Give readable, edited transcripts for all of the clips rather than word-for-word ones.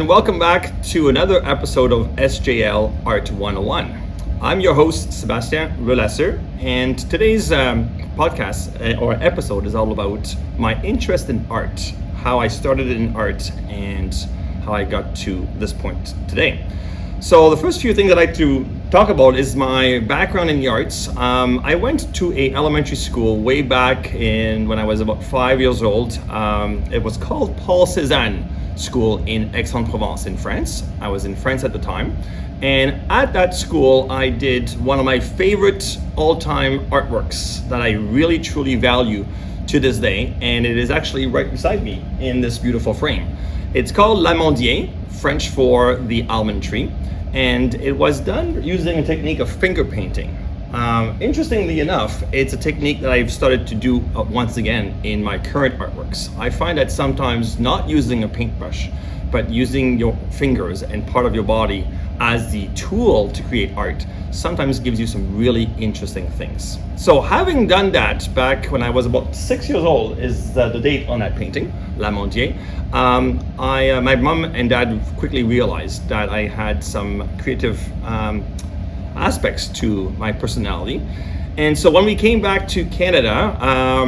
welcome back to another episode of SJL Art 101. I'm your host, Sebastien Relesser, and today's podcast or episode is all about my interest in art, how I started in art, and how I got to this point today. So the first few things I'd like to talk about is my background in the arts. I went to a elementary school way back when I was about 5 years old. It was called Paul Cézanne School in Aix-en-Provence in France. I was in France at the time. And at that school, I did one of my favorite all-time artworks that I really truly value to this day. And it is actually right beside me in this beautiful frame. It's called L'Amandier, French for the almond tree. And it was done using a technique of finger painting. Interestingly enough, it's a technique that I've started to do once again in my current artworks. I find that sometimes not using a paintbrush, but using your fingers and part of your body as the tool to create art sometimes gives you some really interesting things. So having done that back when I was about 6 years old is the date on that painting, L'Amandier. My mom and dad quickly realized that I had some creative aspects to my personality. And so when we came back to Canada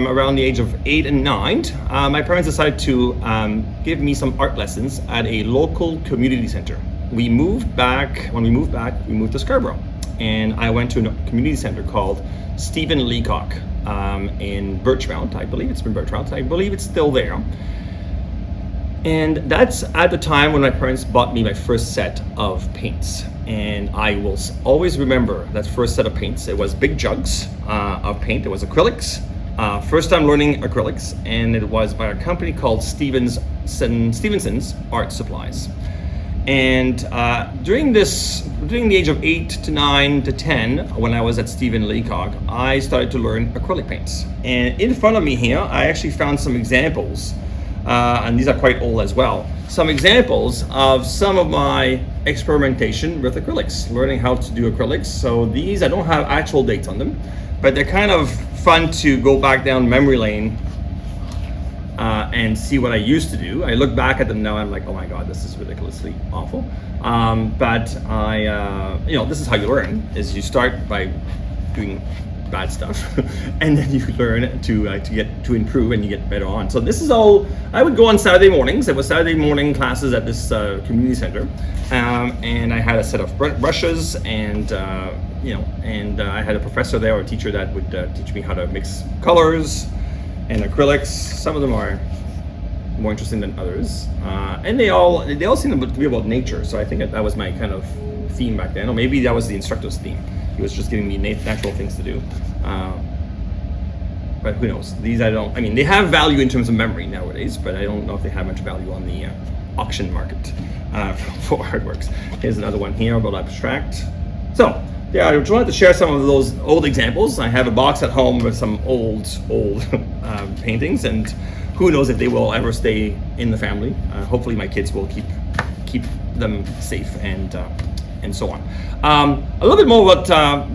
around the age of 8 and 9, my parents decided to give me some art lessons at a local community center. When we moved back, we moved to Scarborough. And I went to a community center called Stephen Leacock in Birchmount. I believe it's been Birchmount. I believe it's still there. And that's at the time when my parents bought me my first set of paints. And I will always remember that first set of paints. It was big jugs of paint. It was acrylics. First time learning acrylics. And it was by a company called Stevenson's Art Supplies. And during the age of 8 to 9 to 10, when I was at Stephen Leacock, I started to learn acrylic paints. And in front of me here, I actually found some examples, and these are quite old as well, some examples of some of my experimentation with acrylics, learning how to do acrylics. So these, I don't have actual dates on them, but they're kind of fun to go back down memory lane and see what I used to do. I look back at them now, I'm like, oh my God, this is ridiculously awful. But this is how you learn, is you start by doing bad stuff, and then you learn to improve, and you get better on. So this is all, I would go on Saturday mornings. There was Saturday morning classes at this community center, and I had a set of brushes, and I had a professor there, or a teacher that would teach me how to mix colors and acrylics. Some of them are more interesting than others, and they all seem to be about nature. So I think that was my kind of theme back then, or maybe that was the instructor's theme. He was just giving me natural things to do. But who knows? These they have value in terms of memory nowadays, but I don't know if they have much value on the auction market for artworks. Here's another one here about abstract. So yeah, I just wanted to share some of those old examples. I have a box at home with some old paintings, and who knows if they will ever stay in the family. Hopefully my kids will keep them safe and so on. A little bit more about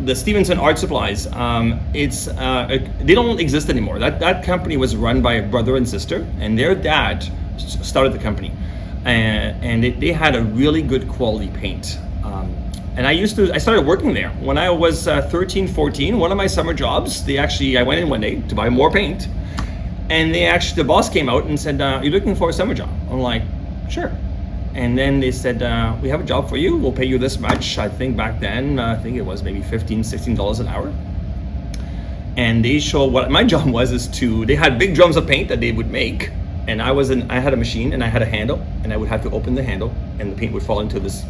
the Stevenson Art Supplies. They don't exist anymore. That company was run by a brother and sister, and their dad started the company, and they had a really good quality paint. And I started working there when I was 13, 14. One of my summer jobs, I went in one day to buy more paint, and the boss came out and said, "You're looking for a summer job?" I'm like, "Sure." And then they said, "We have a job for you. We'll pay you this much." I think back then, it was maybe $15, $16 an hour. And they showed what my job was they had big drums of paint that they would make. And I had a machine, and I had a handle, and I would have to open the handle, and the paint would fall into this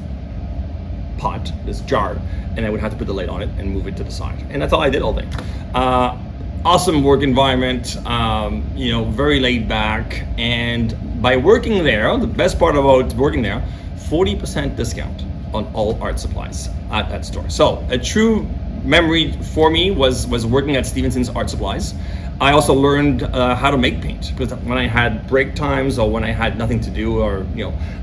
pot, this jar, and I would have to put the lid on it and move it to the side. And that's all I did all day. Awesome work environment, very laid back. And by working there, the best part about working there, 40% discount on all art supplies at that store. So a true memory for me was working at Stevenson's Art Supplies. I also learned how to make paint, because when I had break times, or when I had nothing to do, or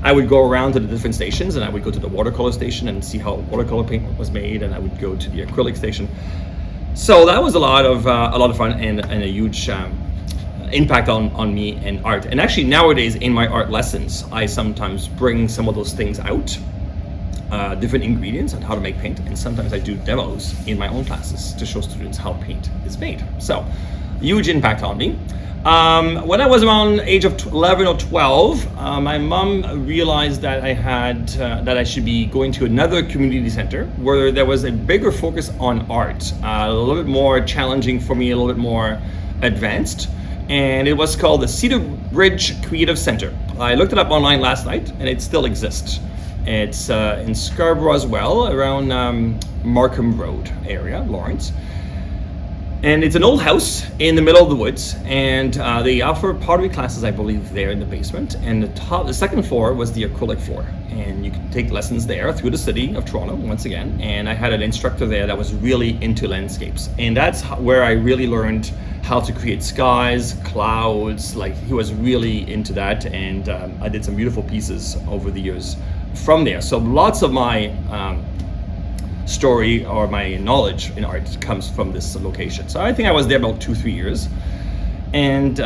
I would go around to the different stations, and I would go to the watercolor station and see how watercolor paint was made, and I would go to the acrylic station. So that was a lot of fun, and a huge impact on me in art. And actually nowadays in my art lessons, I sometimes bring some of those things out, different ingredients on how to make paint, and sometimes I do demos in my own classes to show students how paint is made. So, huge impact on me. When I was around age of 11 or 12, my mom realized that that I should be going to another community center where there was a bigger focus on art, a little bit more challenging for me, a little bit more advanced, and it was called the Cedar Bridge Creative Center. I looked it up online last night, and it still exists. It's in Scarborough as well, around Markham Road area, Lawrence. And it's an old house in the middle of the woods, and they offer pottery classes, I believe, there in the basement. And the second floor was the acrylic floor, and you could take lessons there through the city of Toronto once again. And I had an instructor there that was really into landscapes, and that's where I really learned how to create skies, clouds. Like, he was really into that, and I did some beautiful pieces over the years from there. So lots of my story or my knowledge in art comes from this location. So I think I was there about 2-3 years. And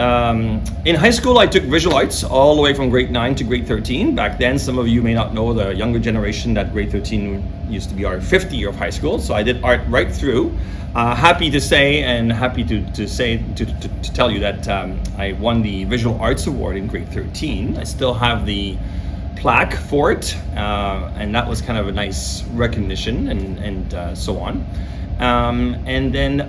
in high school, I took visual arts all the way from grade 9 to grade 13. Back then, some of you may not know, the younger generation, that grade 13 used to be our 5th year of high school. So I did art right through. Happy to say, and happy to tell you that I won the Visual Arts Award in grade 13. I still have the plaque for it, and that was kind of a nice recognition, and so on. And then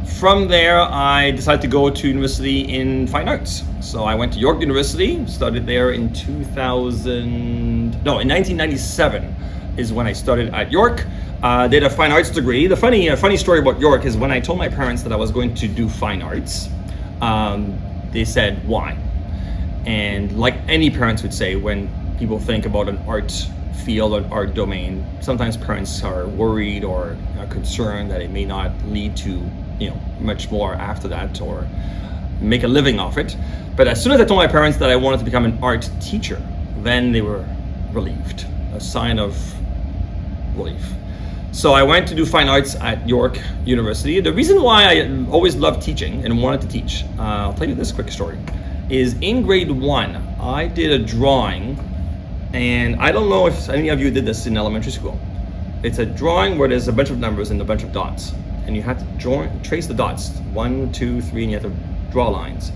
from there, I decided to go to university in fine arts. So I went to York University, started there in 1997 is when I started at York. Did a fine arts degree. The funny story about York is when I told my parents that I was going to do fine arts, they said, why? And like any parents would say, when people think about an art field, an art domain, sometimes parents are worried or are concerned that it may not lead to, much more after that or make a living off it. But as soon as I told my parents that I wanted to become an art teacher, then they were relieved, a sign of relief. So I went to do fine arts at York University. The reason why I always loved teaching and wanted to teach, I'll tell you this quick story, is in grade 1, I did a drawing, and I don't know if any of you did this in elementary school. It's a drawing where there's a bunch of numbers and a bunch of dots, and you have to trace the dots, 1, 2, 3, and you have to draw lines.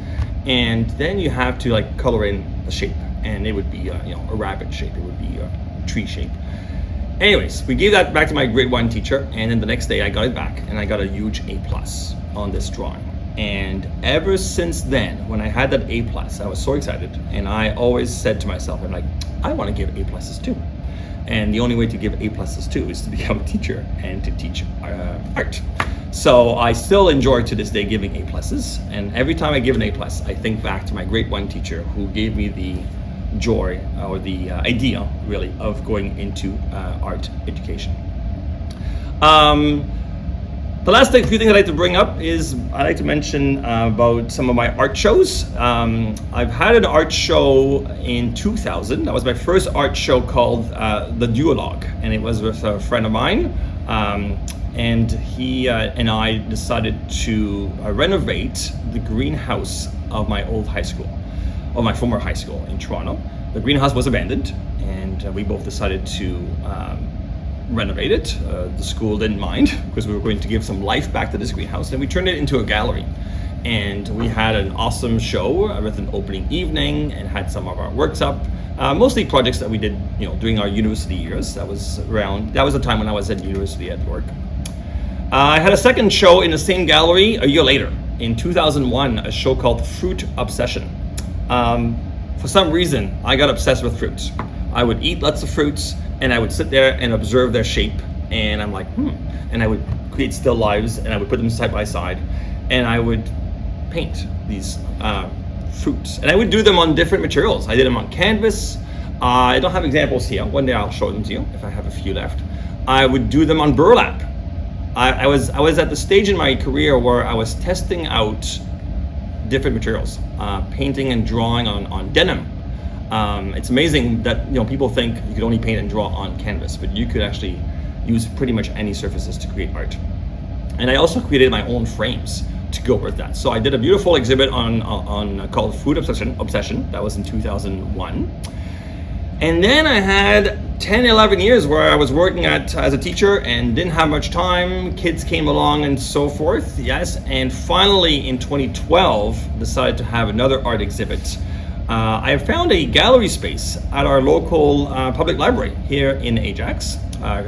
And then you have to color in a shape, and it would be a rabbit shape, it would be a tree shape. Anyways, we gave that back to my grade 1 teacher, and then the next day I got it back, and I got a huge A+ on this drawing. And ever since then, when I had that A+, I was so excited, and I always said to myself, I'm like, I want to give A+ too. And the only way to give A+ too is to become a teacher and to teach art. So I still enjoy to this day giving A+, and every time I give an A+, I think back to my grade 1 teacher who gave me the joy or the idea, really, of going into art education. The last few things I'd like to bring up is I'd like to mention about some of my art shows. I've had an art show in 2000. That was my first art show called The Duologue, and it was with a friend of mine. And he and I decided to renovate the greenhouse of my old high school, of my former high school in Toronto. The greenhouse was abandoned, and we both decided to renovate it. The school didn't mind because we were going to give some life back to this greenhouse, and we turned it into a gallery. And we had an awesome show with an opening evening and had some of our works up. Mostly projects that we did, during our university years. That was the time when I was at university at York. I had a second show in the same gallery a year later, in 2001, a show called Fruit Obsession. For some reason, I got obsessed with fruits. I would eat lots of fruits, and I would sit there and observe their shape, and I'm like, and I would create still lives, and I would put them side by side, and I would paint these fruits, and I would do them on different materials. I did them on canvas. I don't have examples here. One day I'll show them to you if I have a few left. I would do them on burlap. I was at the stage in my career where I was testing out different materials, painting and drawing on denim. It's amazing that people think you could only paint and draw on canvas, but you could actually use pretty much any surfaces to create art. And I also created my own frames to go with that. So I did a beautiful exhibit on called Food Obsession. That was in 2001. And then I had 10, 11 years where I was working as a teacher and didn't have much time. Kids came along and so forth, yes. And finally in 2012, decided to have another art exhibit. I found a gallery space at our local public library here in Ajax,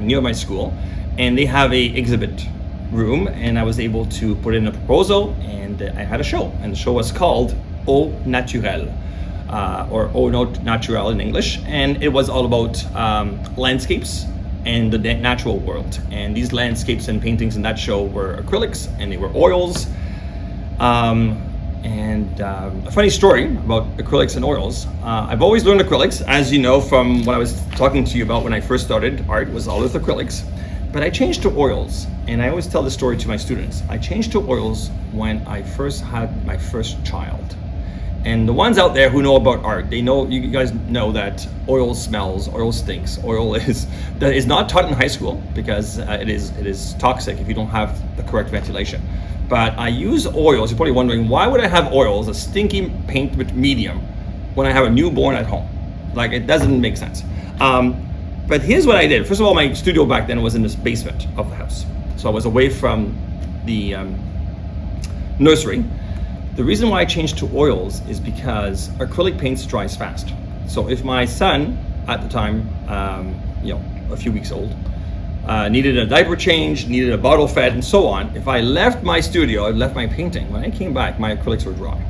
near my school. And they have a exhibit room, and I was able to put in a proposal, and I had a show. And the show was called Au Naturel. Or Au Naturel in English, and it was all about landscapes and the natural world. And these landscapes and paintings in that show were acrylics, and they were oils. A funny story about acrylics and oils. I've always learned acrylics, as you know from what I was talking to you about when I first started art, was all with acrylics. But I changed to oils, and I always tell the story to my students. I changed to oils when I first had my first child. And the ones out there who know about art, they know, you guys know that oil smells, oil stinks, that is not taught in high school because it is toxic if you don't have the correct ventilation. But I use oils. You're probably wondering, why would I have oils, a stinky paint medium, when I have a newborn at home? Like, it doesn't make sense. But here's what I did. First of all, my studio back then was in this basement of the house. So I was away from the nursery. The reason why I changed to oils is because acrylic paints dries fast. So if my son, at the time, a few weeks old, needed a diaper change, needed a bottle fed, and so on, if I left my studio, I left my painting, when I came back, my acrylics were dry.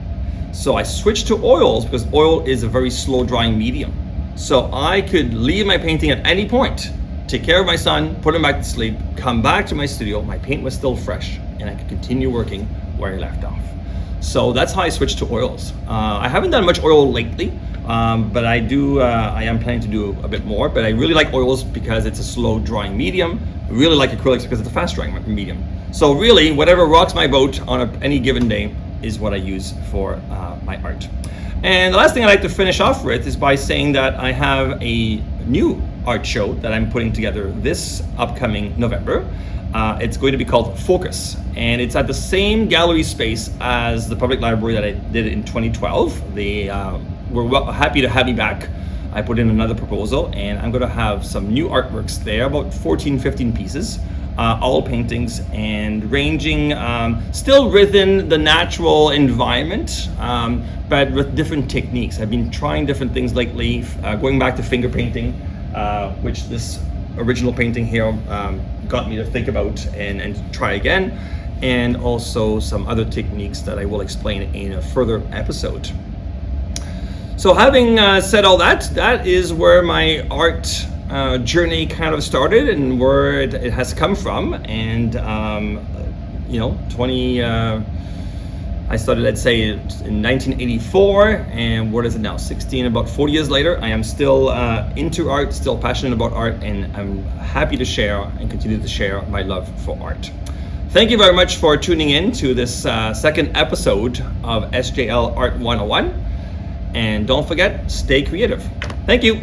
So I switched to oils because oil is a very slow drying medium. So I could leave my painting at any point, take care of my son, put him back to sleep, come back to my studio, my paint was still fresh, and I could continue working where I left off. So that's how I switched to oils. I haven't done much oil lately, but I am planning to do a bit more. But I really like oils because it's a slow drying medium. I really like acrylics because it's a fast drying medium. So really, whatever rocks my boat on any given day is what I use for my art. And the last thing I'd like to finish off with is by saying that I have a new art show that I'm putting together this upcoming November. It's going to be called Focus, and it's at the same gallery space as the public library that I did in 2012. They were happy to have me back. I put in another proposal, and I'm going to have some new artworks there, about 14, 15 pieces, all paintings, and ranging still within the natural environment, but with different techniques. I've been trying different things lately, going back to finger painting, which this original painting here got me to think about and try again, and also some other techniques that I will explain in a further episode. So having said all that, that is where my art journey kind of started and where it has come from. And I started, let's say, in 1984, and what is it now, 16, about 4 years later, I am still into art, still passionate about art, and I'm happy to share and continue to share my love for art. Thank you very much for tuning in to this second episode of SJL Art 101, and don't forget, stay creative. Thank you.